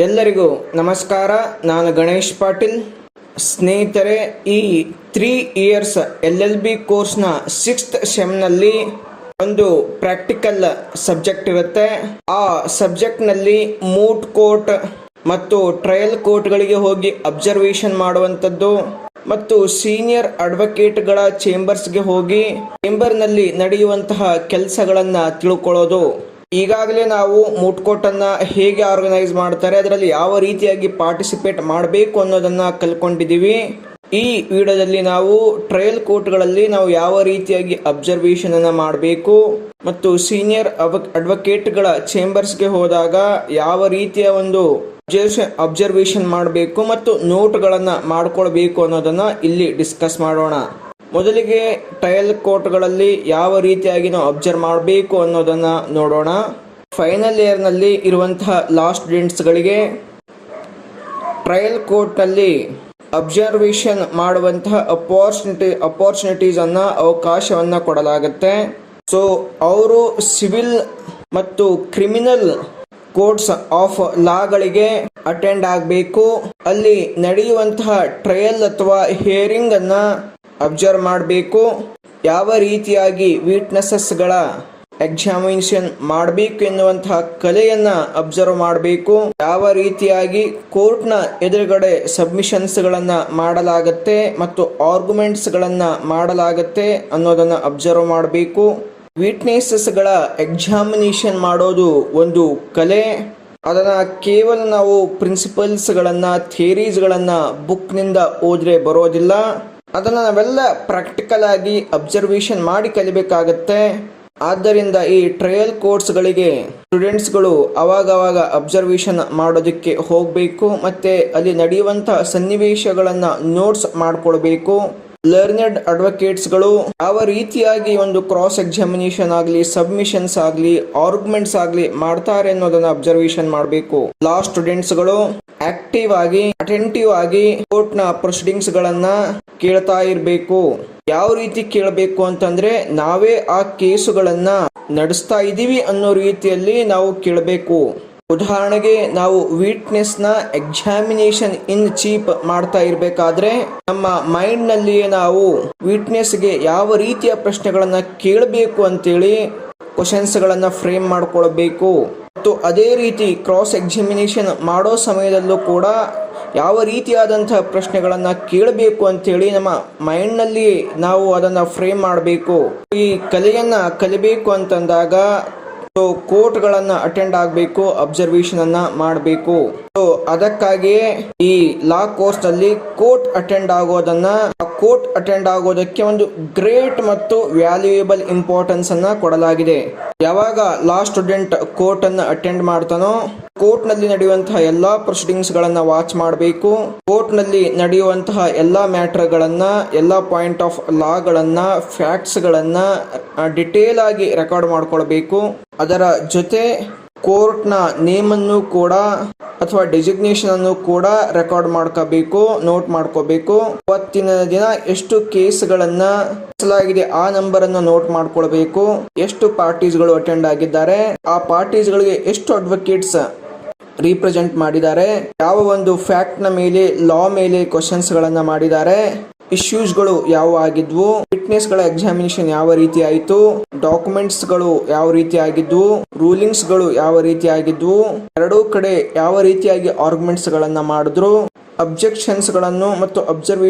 ಎಲ್ಲರಿಗೂ ನಮಸ್ಕಾರ. ನಾನು ಗಣೇಶ್ ಪಾಟೀಲ್. ಸ್ನೇಹಿತರೆ, ಈ 3 ಇಯರ್ಸ್ LLB ಕೋರ್ಸ್ನ 6th ಸೆಮ್ನಲ್ಲಿ ಒಂದು ಪ್ರಾಕ್ಟಿಕಲ್ ಸಬ್ಜೆಕ್ಟ್ ಇರುತ್ತೆ. ಆ ಸಬ್ಜೆಕ್ಟ್ನಲ್ಲಿ ಮೂಟ್ ಕೋರ್ಟ್ ಮತ್ತು ಟ್ರಯಲ್ ಕೋರ್ಟ್ಗಳಿಗೆ ಹೋಗಿ ಅಬ್ಸರ್ವೇಷನ್ ಮಾಡುವಂಥದ್ದು ಮತ್ತು ಸೀನಿಯರ್ ಅಡ್ವೊಕೇಟ್ಗಳ ಚೇಂಬರ್ಸ್ಗೆ ಹೋಗಿ ಚೇಂಬರ್ನಲ್ಲಿ ನಡೆಯುವಂತಹ ಕೆಲಸಗಳನ್ನು ತಿಳ್ಕೊಳ್ಳೋದು. ಈಗಾಗಲೇ ನಾವು ಮೂಟ್ ಕೋರ್ಟನ್ನು ಹೇಗೆ ಆರ್ಗನೈಸ್ ಮಾಡ್ತಾರೆ, ಅದರಲ್ಲಿ ಯಾವ ರೀತಿಯಾಗಿ ಪಾರ್ಟಿಸಿಪೇಟ್ ಮಾಡಬೇಕು ಅನ್ನೋದನ್ನು ಕಲ್ಕೊಂಡಿದ್ದೀವಿ. ಈ ವಿಡಿಯೋದಲ್ಲಿ ನಾವು ಟ್ರಯಲ್ ಕೋರ್ಟ್ಗಳಲ್ಲಿ ನಾವು ಯಾವ ರೀತಿಯಾಗಿ ಅಬ್ಸರ್ವೇಷನ್ ಅನ್ನು ಮಾಡಬೇಕು ಮತ್ತು ಸೀನಿಯರ್ ಅಡ್ವೊಕೇಟ್ಗಳ ಚೇಂಬರ್ಸ್ಗೆ ಹೋದಾಗ ಯಾವ ರೀತಿಯ ಒಂದು ಅಬ್ಸರ್ವೇಷನ್ ಮಾಡಬೇಕು ಮತ್ತು ನೋಟ್ಗಳನ್ನು ಮಾಡ್ಕೊಳ್ಬೇಕು ಅನ್ನೋದನ್ನು ಇಲ್ಲಿ ಡಿಸ್ಕಸ್ ಮಾಡೋಣ. ಮೊದಲಿಗೆ ಟ್ರಯಲ್ ಕೋರ್ಟ್ಗಳಲ್ಲಿ ಯಾವ ರೀತಿಯಾಗಿ ನಾವು ಅಬ್ಸರ್ವ್ ಮಾಡಬೇಕು ಅನ್ನೋದನ್ನು ನೋಡೋಣ. ಫೈನಲ್ ಇಯರ್ನಲ್ಲಿ ಇರುವಂತಹ ಲಾಸ್ಟ್ ಸ್ಟೂಡೆಂಟ್ಸ್ಗಳಿಗೆ ಟ್ರಯಲ್ ಕೋರ್ಟ್ನಲ್ಲಿ ಅಬ್ಸರ್ವೇಷನ್ ಮಾಡುವಂತಹ ಅಪಾರ್ಚುನಿಟೀಸನ್ನು ಅವಕಾಶವನ್ನು ಕೊಡಲಾಗುತ್ತೆ. ಸೊ ಅವರು ಸಿವಿಲ್ ಮತ್ತು ಕ್ರಿಮಿನಲ್ ಕೋರ್ಟ್ಸ್ ಆಫ್ ಲಾಗಳಿಗೆ ಅಟೆಂಡ್ ಆಗಬೇಕು. ಅಲ್ಲಿ ನಡೆಯುವಂತಹ ಟ್ರಯಲ್ ಅಥವಾ ಹಿಯರಿಂಗ್ ಅನ್ನ ಅಬ್ಸರ್ವ್ ಮಾಡಬೇಕು. ಯಾವ ರೀತಿಯಾಗಿ ವಿಟ್ನೆಸಸ್ಗಳ ಎಕ್ಸಾಮಿನೇಷನ್ ಮಾಡಬೇಕು ಎನ್ನುವಂತಹ ಕಲೆಯನ್ನ ಅಬ್ಸರ್ವ್ ಮಾಡಬೇಕು. ಯಾವ ರೀತಿಯಾಗಿ ಕೋರ್ಟ್ನ ಎದುರುಗಡೆ ಸಬ್ಮಿಷನ್ಸ್ಗಳನ್ನು ಮಾಡಲಾಗತ್ತೆ ಮತ್ತು ಆರ್ಗ್ಯುಮೆಂಟ್ಸ್ಗಳನ್ನು ಮಾಡಲಾಗತ್ತೆ ಅನ್ನೋದನ್ನು ಅಬ್ಸರ್ವ್ ಮಾಡಬೇಕು. ವಿಟ್ನೆಸಸ್ಗಳ ಎಕ್ಸಾಮಿನೇಷನ್ ಮಾಡೋದು ಒಂದು ಕಲೆ. ಅದನ್ನು ಕೇವಲ ನಾವು ಪ್ರಿನ್ಸಿಪಲ್ಸ್ಗಳನ್ನು ಥಿಯರೀಸ್ಗಳನ್ನು ಬುಕ್ನಿಂದ ಓದ್ರೆ ಬರೋದಿಲ್ಲ. ಅದನ್ನು ನಾವೆಲ್ಲ ಪ್ರಾಕ್ಟಿಕಲ್ ಆಗಿ ಅಬ್ಸರ್ವೇಷನ್ ಮಾಡಿ ಕಲಿಬೇಕಾಗತ್ತೆ. ಆದ್ದರಿಂದ ಈ ಟ್ರಯಲ್ ಕೋರ್ಟ್ಸ್ಗಳಿಗೆ ಸ್ಟೂಡೆಂಟ್ಸ್ಗಳು ಅವಾಗವಾಗ ಅಬ್ಸರ್ವೇಷನ್ ಮಾಡೋದಕ್ಕೆ ಹೋಗಬೇಕು ಮತ್ತು ಅಲ್ಲಿ ನಡೆಯುವಂತಹ ಸನ್ನಿವೇಶಗಳನ್ನು ನೋಟ್ಸ್ ಮಾಡ್ಕೊಳ್ಬೇಕು. ಲರ್ನೆಡ್ ಅಡ್ವೊಕೇಟ್ಸ್ಗಳು ಯಾವ ರೀತಿಯಾಗಿ ಒಂದು ಕ್ರಾಸ್ ಎಕ್ಸಾಮಿನೇಷನ್ ಆಗಲಿ, ಸಬ್ಮಿಷನ್ಸ್ ಆಗಲಿ, ಆರ್ಗ್ಯುಮೆಂಟ್ಸ್ ಆಗಲಿ ಮಾಡ್ತಾರೆ ಅನ್ನೋದನ್ನ ಅಬ್ಸರ್ವೇಷನ್ ಮಾಡಬೇಕು. ಲಾ ಸ್ಟೂಡೆಂಟ್ಸ್ಗಳು ಆಕ್ಟಿವ್ ಆಗಿ, ಅಟೆಂಟಿವ್ ಆಗಿ ಕೋರ್ಟ್ನ ಪ್ರೊಸೀಡಿಂಗ್ಸ್ ಗಳನ್ನ ಕೇಳ್ತಾ ಇರಬೇಕು. ಯಾವ ರೀತಿ ಕೇಳಬೇಕು ಅಂತಂದ್ರೆ, ನಾವೇ ಆ ಕೇಸುಗಳನ್ನ ನಡೆಸ್ತಾ ಇದೀವಿ ಅನ್ನೋ ರೀತಿಯಲ್ಲಿ ನಾವು ಕೇಳಬೇಕು. ಉದಾಹರಣೆಗೆ, ನಾವು ವಿಟ್ನೆಸ್ನ ಎಕ್ಸಾಮಿನೇಷನ್ ಇನ್ ಚೀಫ್ ಮಾಡ್ತಾ ಇರಬೇಕಾದ್ರೆ ನಮ್ಮ ಮೈಂಡ್ ನಲ್ಲಿಯೇ ನಾವು ವಿಟ್ನೆಸ್ಗೆ ಯಾವ ರೀತಿಯ ಪ್ರಶ್ನೆಗಳನ್ನ ಕೇಳಬೇಕು ಅಂತೇಳಿ ಕ್ವಶನ್ಸ್ಗಳನ್ನ ಫ್ರೇಮ್ ಮಾಡ್ಕೊಳ್ಬೇಕು. ಮತ್ತು ಅದೇ ರೀತಿ ಕ್ರಾಸ್ ಎಕ್ಸಾಮಿನೇಷನ್ ಮಾಡೋ ಸಮಯದಲ್ಲೂ ಕೂಡ ಯಾವ ರೀತಿಯಾದಂತಹ ಪ್ರಶ್ನೆಗಳನ್ನ ಕೇಳಬೇಕು ಅಂತೇಳಿ ನಮ್ಮ ಮೈಂಡ್ನಲ್ಲಿ ನಾವು ಅದನ್ನ ಫ್ರೇಮ್ ಮಾಡಬೇಕು. ಈ ಕಲೆಯನ್ನ ಕಲಿಬೇಕು ಅಂತಂದಾಗ ಕೋರ್ಟ್ಗಳನ್ನು ಅಟೆಂಡ್ ಆಗಬೇಕು, ಅಬ್ಸರ್ವೇಷನ್ ಅನ್ನ ಮಾಡಬೇಕು. ಅದಕ್ಕಾಗಿಯೇ ಈ ಲಾ ಕೋರ್ಸ್ ನಲ್ಲಿ ಕೋರ್ಟ್ ಅಟೆಂಡ್ ಆಗೋದಕ್ಕೆ ಒಂದು ಗ್ರೇಟ್ ಮತ್ತು ವ್ಯಾಲ್ಯೂಯೇಬಲ್ ಇಂಪಾರ್ಟೆನ್ಸ್ ಅನ್ನ ಕೊಡಲಾಗಿದೆ. ಯಾವಾಗ ಲಾ ಸ್ಟೂಡೆಂಟ್ ಕೋರ್ಟ್ ಅನ್ನು ಅಟೆಂಡ್ ಮಾಡ್ತಾನೋ, ಕೋರ್ಟ್ ನಲ್ಲಿ ನಡೆಯುವಂತಹ ಎಲ್ಲಾ ಪ್ರೊಸೀಡಿಂಗ್ಸ್ ಗಳನ್ನ ವಾಚ್ ಮಾಡಬೇಕು. ಕೋರ್ಟ್ ನಲ್ಲಿ ನಡೆಯುವಂತಹ ಎಲ್ಲಾ ಮ್ಯಾಟರ್ ಗಳನ್ನ, ಎಲ್ಲಾ ಪಾಯಿಂಟ್ ಆಫ್ ಲಾ ಗಳನ್ನ, ಫ್ಯಾಕ್ಟ್ಸ್ ಗಳನ್ನ ಡಿಟೇಲ್ ಆಗಿ ರೆಕಾರ್ಡ್ ಮಾಡ್ಕೊಳ್ಬೇಕು. ಅದರ ಜೊತೆ ಕೋರ್ಟ್ನ ನೇಮ್ ಅನ್ನು ಕೂಡ ಅಥವಾ ಡೆಸಿಗ್ನೇಷನ್ ಅನ್ನು ಕೂಡ ರೆಕಾರ್ಡ್ ಮಾಡ್ಕೋಬೇಕು, ನೋಟ್ ಮಾಡ್ಕೋಬೇಕು. ಅವತ್ತಿನ ದಿನ ಎಷ್ಟು ಕೇಸ್ಗಳನ್ನ ನಡೆಸಲಾಗಿದೆ ಆ ನಂಬರ್ ಅನ್ನು ನೋಟ್ ಮಾಡ್ಕೊಳ್ಬೇಕು. ಎಷ್ಟು ಪಾರ್ಟೀಸ್ಗಳು ಅಟೆಂಡ್ ಆಗಿದ್ದಾರೆ, ಆ ಪಾರ್ಟೀಸ್ಗಳಿಗೆ ಎಷ್ಟು ಅಡ್ವೊಕೇಟ್ಸ್ ರೀಪ್ರೆಸೆಂಟ್ ಮಾಡಿದ್ದಾರೆ, ಯಾವ ಒಂದು ಫ್ಯಾಕ್ಟ್ ನ ಮೇಲೆ, ಲಾ ಮೇಲೆ ಕ್ವಶನ್ಸ್ ಗಳನ್ನ ಮಾಡಿದ್ದಾರೆ, ಇಶ್ಯೂಸ್ಗಳು ಯಾವ ಆಗಿದ್ವು, ವಿಟ್ನೆಸ್ ಗಳ ಎಕ್ಸಾಮಿನೇಷನ್ ಯಾವ ರೀತಿ ಆಯಿತು, ಡಾಕ್ಯುಮೆಂಟ್ಸ್ ಗಳು ಯಾವ ರೀತಿ ಆಗಿದ್ವು, ರೂಲಿಂಗ್ಸ್ ಗಳು ಯಾವ ರೀತಿ ಆಗಿದ್ವು, ಎರಡೂ ಕಡೆ ಯಾವ ರೀತಿಯಾಗಿ ಆರ್ಗ್ಯುಮೆಂಟ್ಸ್ ಗಳನ್ನ ಮಾಡಿದ್ರು, ಅಬ್ಜೆಕ್ಷನ್ಸ್ ಗಳನ್ನು ಮತ್ತು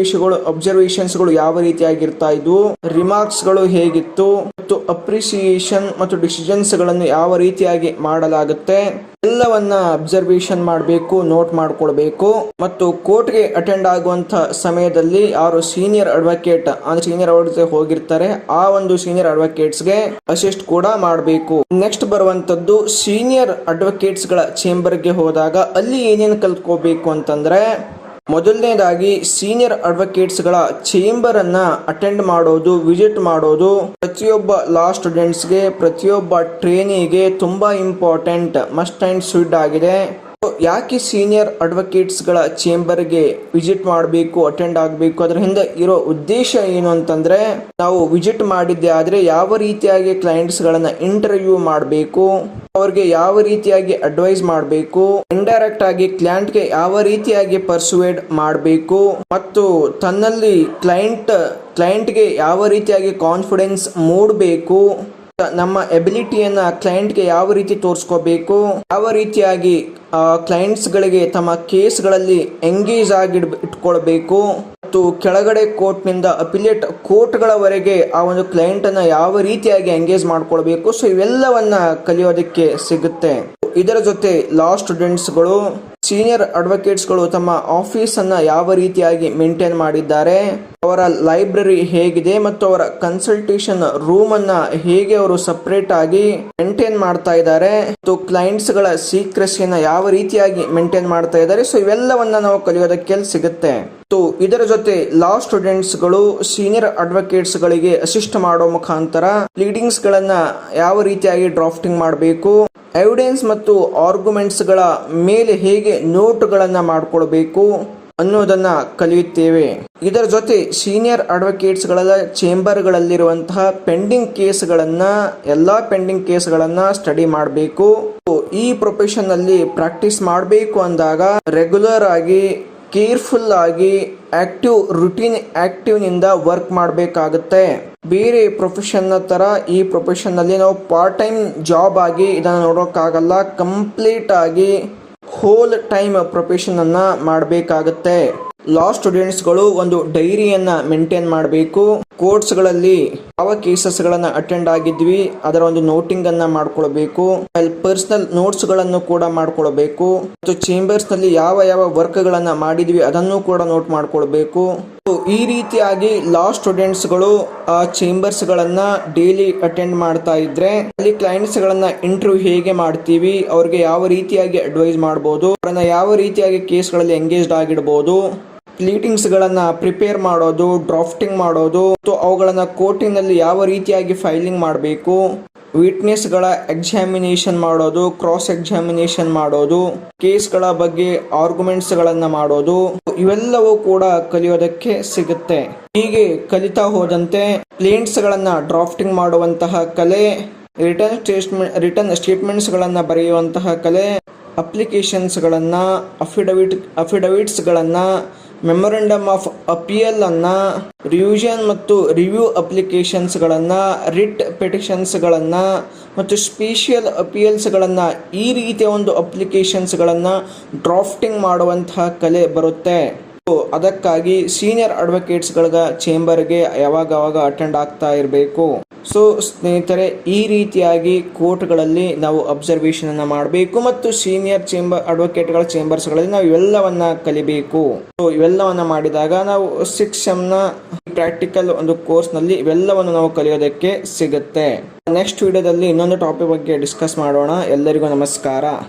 ಅಬ್ಸರ್ವೇಷನ್ಸ್ ಗಳು ಯಾವ ರೀತಿಯಾಗಿರ್ತಾ ಇದ್ವು, ರಿಮಾರ್ಕ್ಸ್ ಗಳು ಹೇಗಿತ್ತು ಮತ್ತು ಅಪ್ರಿಸಿಯೇಷನ್ ಮತ್ತು ಡಿಸಿಷನ್ಸ್ ಗಳನ್ನು ಯಾವ ರೀತಿಯಾಗಿ ಮಾಡಲಾಗುತ್ತೆ ಎಲ್ಲವನ್ನ ಅಬ್ಸರ್ವೇಷನ್ ಮಾಡಬೇಕು, ನೋಟ್ ಮಾಡ್ಕೊಳ್ಬೇಕು. ಮತ್ತು ಕೋರ್ಟ್ಗೆ ಅಟೆಂಡ್ ಆಗುವಂತ ಸಮಯದಲ್ಲಿ ಯಾರು ಸೀನಿಯರ್ ಅಡ್ವೊಕೇಟ್ ಹೋಗಿರ್ತಾರೆ, ಆ ಒಂದು ಸೀನಿಯರ್ ಅಡ್ವೊಕೇಟ್ಸ್ಗೆ ಅಸಿಸ್ಟ್ ಕೂಡ ಮಾಡಬೇಕು. ನೆಕ್ಸ್ಟ್ ಬರುವಂತದ್ದು ಸೀನಿಯರ್ ಅಡ್ವೊಕೇಟ್ಸ್ ಗಳ ಚೇಂಬರ್ಗೆ ಹೋದಾಗ ಅಲ್ಲಿ ಏನೇನು ಕಲ್ತ್ಕೋಬೇಕು ಅಂತಂದ್ರೆ, ಮೊದಲನೇದಾಗಿ ಸೀನಿಯರ್ ಅಡ್ವೊಕೇಟ್ಸ್ಗಳ ಚೇಂಬರ್ ಅನ್ನ ಅಟೆಂಡ್ ಮಾಡೋದು, ವಿಸಿಟ್ ಮಾಡೋದು ಪ್ರತಿಯೊಬ್ಬ ಲಾ ಸ್ಟೂಡೆಂಟ್ಸ್ಗೆ, ಪ್ರತಿಯೊಬ್ಬ ಟ್ರೇನಿಗೆ ತುಂಬಾ ಇಂಪಾರ್ಟೆಂಟ್, ಮಸ್ಟ್ ಅಂಡ್ ಶುಡ್ ಆಗಿದೆ. ಯಾಕೆ ಸೀನಿಯರ್ ಅಡ್ವೊಕೇಟ್ಸ್ಗಳ ಚೇಂಬರ್ಗೆ ವಿಸಿಟ್ ಮಾಡಬೇಕು, ಅಟೆಂಡ್ ಆಗಬೇಕು, ಅದರ ಹಿಂದೆ ಇರೋ ಉದ್ದೇಶ ಏನು ಅಂತಂದ್ರೆ, ನಾವು ವಿಸಿಟ್ ಮಾಡಿದ್ದೆ ಆದ್ರೆ ಯಾವ ರೀತಿಯಾಗಿ ಕ್ಲೈಂಟ್ಸ್ಗಳನ್ನ ಇಂಟರ್ವ್ಯೂ ಮಾಡಬೇಕು, ಅವ್ರಿಗೆ ಯಾವ ರೀತಿಯಾಗಿ ಅಡ್ವೈಸ್ ಮಾಡಬೇಕು, ಇಂಡೈರೆಕ್ಟ್ ಆಗಿ ಕ್ಲೈಂಟ್ಗೆ ಯಾವ ರೀತಿಯಾಗಿ ಪರ್ಸುವೇಡ್ ಮಾಡಬೇಕು, ಮತ್ತು ತನ್ನಲ್ಲಿ ಕ್ಲೈಂಟ್ಗೆ ಯಾವ ರೀತಿಯಾಗಿ ಕಾನ್ಫಿಡೆನ್ಸ್ ಮೂಡಬೇಕು, ನಮ್ಮ ಎಬಿಲಿಟಿಯನ್ನ ಕ್ಲೈಂಟ್ಗೆ ಯಾವ ರೀತಿ ತೋರಿಸ್ಕೋಬೇಕು, ಯಾವ ರೀತಿಯಾಗಿ ಕ್ಲೈಂಟ್ಸ್ಗಳಿಗೆ ತಮ್ಮ ಕೇಸ್ಗಳಲ್ಲಿ ಎಂಗೇಜ್ ಆಗಿ ಇಟ್ಕೊಳ್ಬೇಕು, ಮತ್ತು ಕೆಳಗಡೆ ಕೋರ್ಟ್ನಿಂದ ಅಪಿಲೇಟ್ ಕೋರ್ಟ್ಗಳವರೆಗೆ ಆ ಒಂದು ಕ್ಲೈಂಟನ್ನು ಯಾವ ರೀತಿಯಾಗಿ ಎಂಗೇಜ್ ಮಾಡ್ಕೊಳ್ಬೇಕು. ಸೊ ಇವೆಲ್ಲವನ್ನ ಕಲಿಯೋದಕ್ಕೆ ಸಿಗುತ್ತೆ. ಇದರ ಜೊತೆ ಲಾ ಸ್ಟೂಡೆಂಟ್ಸ್ಗಳು, ಸೀನಿಯರ್ ಅಡ್ವೊಕೇಟ್ಸ್ಗಳು ತಮ್ಮ ಆಫೀಸನ್ನು ಯಾವ ರೀತಿಯಾಗಿ ಮೇಂಟೈನ್ ಮಾಡಿದ್ದಾರೆ, ಅವರ ಲೈಬ್ರರಿ ಹೇಗಿದೆ ಮತ್ತು ಅವರ ಕನ್ಸಲ್ಟೇಷನ್ ರೂಮನ್ನು ಹೇಗೆ ಅವರು ಸಪರೇಟ್ ಆಗಿ ಮೇಂಟೈನ್ ಮಾಡ್ತಾ ಇದ್ದಾರೆ, ಮತ್ತು ಕ್ಲೈಂಟ್ಸ್ಗಳ ಸೀಕ್ರೆಸಿಯನ್ನು ಯಾವ ರೀತಿಯಾಗಿ ಮೇಂಟೈನ್ ಮಾಡ್ತಾ ಇದ್ದಾರೆ. ಸೊ ಇವೆಲ್ಲವನ್ನ ನಾವು ಕಲಿಯೋದಕ್ಕೆ ಸಿಗುತ್ತೆ. ಇದರ ಜೊತೆ ಲಾ ಸ್ಟೂಡೆಂಟ್ಸ್ಗಳು ಸೀನಿಯರ್ ಅಡ್ವೊಕೇಟ್ಸ್ಗಳಿಗೆ ಅಸಿಸ್ಟ್ ಮಾಡೋ ಮುಖಾಂತರ ಪ್ಲೀಡಿಂಗ್ಸ್ಗಳನ್ನ ಯಾವ ರೀತಿಯಾಗಿ ಡ್ರಾಫ್ಟಿಂಗ್ ಮಾಡಬೇಕು, ಎವಿಡೆನ್ಸ್ ಮತ್ತು ಆರ್ಗ್ಯುಮೆಂಟ್ಸ್ಗಳ ಮೇಲೆ ಹೇಗೆ ನೋಟ್ಗಳನ್ನು ಮಾಡಿಕೊಳ್ಬೇಕು ಅನ್ನೋದನ್ನ ಕಲಿಯುತ್ತೇವೆ. ಇದರ ಜೊತೆ ಸೀನಿಯರ್ ಅಡ್ವೊಕೇಟ್ಸ್ಗಳ ಚೇಂಬರ್ಗಳಲ್ಲಿರುವಂತಹ ಎಲ್ಲಾ ಪೆಂಡಿಂಗ್ ಕೇಸ್ಗಳನ್ನ ಸ್ಟಡಿ ಮಾಡಬೇಕು. ಈ ಪ್ರೊಫೆಷನ್ ಅಲ್ಲಿ ಪ್ರಾಕ್ಟೀಸ್ ಮಾಡಬೇಕು ಅಂದಾಗ ರೆಗ್ಯುಲರ್ ಆಗಿ, ಕೇರ್ಫುಲ್ ಆಗಿ, ಆಕ್ಟಿವ್ ನಿಂದ ವರ್ಕ್ ಮಾಡಬೇಕಾಗುತ್ತೆ. ಬೇರೆ ಪ್ರೊಫೆಷನ್ ತರ ಈ ಪ್ರೊಫೆಷನ್ ನಲ್ಲಿ ನಾವು ಪಾರ್ಟ್ ಟೈಮ್ ಜಾಬ್ ಆಗಿ ಇದನ್ನು ನೋಡೋಕ್ಕಾಗಲ್ಲ. ಕಂಪ್ಲೀಟ್ ಆಗಿ ಹೋಲ್ ಟೈಮ್ ಪ್ರೊಫೆಷನ್ ಅನ್ನ ಮಾಡಬೇಕಾಗುತ್ತೆ. ಲಾ ಸ್ಟೂಡೆಂಟ್ಸ್ಗಳು ಒಂದು ಡೈರಿಯನ್ನ ಮೇಂಟೈನ್ ಮಾಡಬೇಕು. ಕೋರ್ಟ್ಸ್ಗಳಲ್ಲಿ ಯಾವ ಕೇಸಸ್ಗಳನ್ನ ಅಟೆಂಡ್ ಆಗಿದ್ವಿ ಅದರ ಒಂದು ನೋಟಿಂಗ್ ಅನ್ನ ಮಾಡ್ಕೊಳ್ಬೇಕು. ಪರ್ಸನಲ್ ನೋಟ್ಸ್ ಗಳನ್ನು ಕೂಡ ಮಾಡ್ಕೊಳ್ಬೇಕು. ಮತ್ತು ಚೇಂಬರ್ಸ್ ನಲ್ಲಿ ಯಾವ ವರ್ಕ್ ಗಳನ್ನ ಮಾಡಿದ್ವಿ ಅದನ್ನು ಕೂಡ ನೋಟ್ ಮಾಡ್ಕೊಳ್ಬೇಕು. ಈ ರೀತಿಯಾಗಿ ಲಾ ಸ್ಟೂಡೆಂಟ್ಸ್ಗಳು ಆ ಚೇಂಬರ್ಸ್ ಗಳನ್ನ ಡೈಲಿ ಅಟೆಂಡ್ ಮಾಡ್ತಾ ಇದ್ರೆ ಅಲ್ಲಿ ಕ್ಲೈಂಟ್ಸ್ ಗಳನ್ನ ಇಂಟರ್ವ್ಯೂ ಹೇಗೆ ಮಾಡ್ತೀವಿ, ಅವ್ರಿಗೆ ಯಾವ ರೀತಿಯಾಗಿ ಅಡ್ವೈಸ್ ಮಾಡಬಹುದು, ಅವರನ್ನ ಯಾವ ರೀತಿಯಾಗಿ ಕೇಸ್ಗಳಲ್ಲಿ ಎಂಗೇಜ್ಡ್ ಆಗಿಡಬಹುದು, ಪ್ಲೀಟಿಂಗ್ಸ್ ಗಳನ್ನ ಪ್ರಿಪೇರ್ ಮಾಡೋದು, ಡ್ರಾಫ್ಟಿಂಗ್ ಮಾಡೋದು, ಅವುಗಳನ್ನ ಕೋರ್ಟಿನಲ್ಲಿ ಯಾವ ರೀತಿಯಾಗಿ ಫೈಲಿಂಗ್ ಮಾಡಬೇಕು, ವಿಟ್ನೆಸ್ಗಳ ಎಕ್ಸಾಮಿನೇಷನ್ ಮಾಡೋದು, ಕ್ರಾಸ್ ಎಕ್ಸಾಮಿನೇಷನ್ ಮಾಡೋದು, ಕೇಸ್ಗಳ ಬಗ್ಗೆ ಆರ್ಗ್ಯುಮೆಂಟ್ಸ್ಗಳನ್ನು ಮಾಡೋದು, ಇವೆಲ್ಲವೂ ಕೂಡ ಕಲಿಯೋದಕ್ಕೆ ಸಿಗುತ್ತೆ. ಹೀಗೆ ಕಲಿತಾ ಹೋದಂತೆ ಪ್ಲೇಂಟ್ಸ್ಗಳನ್ನ ಡ್ರಾಫ್ಟಿಂಗ್ ಮಾಡುವಂತಹ ಕಲೆ, ರಿಟರ್ನ್ ಸ್ಟೇಟ್ಮೆಂಟ್ಸ್ಗಳನ್ನು ಬರೆಯುವಂತಹ ಕಲೆ, ಅಪ್ಲಿಕೇಶನ್ಸ್ಗಳನ್ನು, ಅಫಿಡವಿಟ್ಸ್ಗಳನ್ನು, ಮೆಮೊರಂಡಮ್ ಆಫ್ ಅಪಿಯಲ್ ಅನ್ನ, ರಿವಿಷನ್ ಮತ್ತು ರಿವ್ಯೂ ಅಪ್ಲಿಕೇಶನ್ಸ್ಗಳನ್ನು, ರಿಟ್ ಪೆಟಿಷನ್ಸ್ಗಳನ್ನು ಮತ್ತು ಸ್ಪೆಷಿಯಲ್ ಅಪಿಯಲ್ಸ್ಗಳನ್ನು, ಈ ರೀತಿಯ ಒಂದು ಅಪ್ಲಿಕೇಶನ್ಸ್ಗಳನ್ನು ಡ್ರಾಫ್ಟಿಂಗ್ ಮಾಡುವಂತಹ ಕಲೆ ಬರುತ್ತೆ. ಅದಕ್ಕಾಗಿ ಸೀನಿಯರ್ ಅಡ್ವೊಕೇಟ್ಸ್ಗಳ ಚೇಂಬರ್ಗೆ ಯಾವಾಗ ಅಟೆಂಡ್ ಆಗ್ತಾ ಇರಬೇಕು. ಸೊ ಸ್ನೇಹಿತರೆ, ಈ ರೀತಿಯಾಗಿ ಕೋರ್ಟ್ಗಳಲ್ಲಿ ನಾವು ಅಬ್ಸರ್ವೇಷನ್ ಅನ್ನ ಮಾಡಬೇಕು ಮತ್ತು ಸೀನಿಯರ್ ಅಡ್ವೊಕೇಟ್ಗಳ ಚೇಂಬರ್ಸ್ಗಳಲ್ಲಿ ನಾವು ಇವೆಲ್ಲವನ್ನ ಕಲಿಬೇಕು. ಸೊ ಇವೆಲ್ಲವನ್ನ ಮಾಡಿದಾಗ ನಾವು 6M ಪ್ರಾಕ್ಟಿಕಲ್ ಒಂದು ಕೋರ್ಸ್ನಲ್ಲಿ ಇವೆಲ್ಲವನ್ನು ನಾವು ಕಲಿಯೋದಕ್ಕೆ ಸಿಗುತ್ತೆ. ನೆಕ್ಸ್ಟ್ ವಿಡಿಯೋದಲ್ಲಿ ಇನ್ನೊಂದು ಟಾಪಿಕ್ ಬಗ್ಗೆ ಡಿಸ್ಕಸ್ ಮಾಡೋಣ. ಎಲ್ಲರಿಗೂ ನಮಸ್ಕಾರ.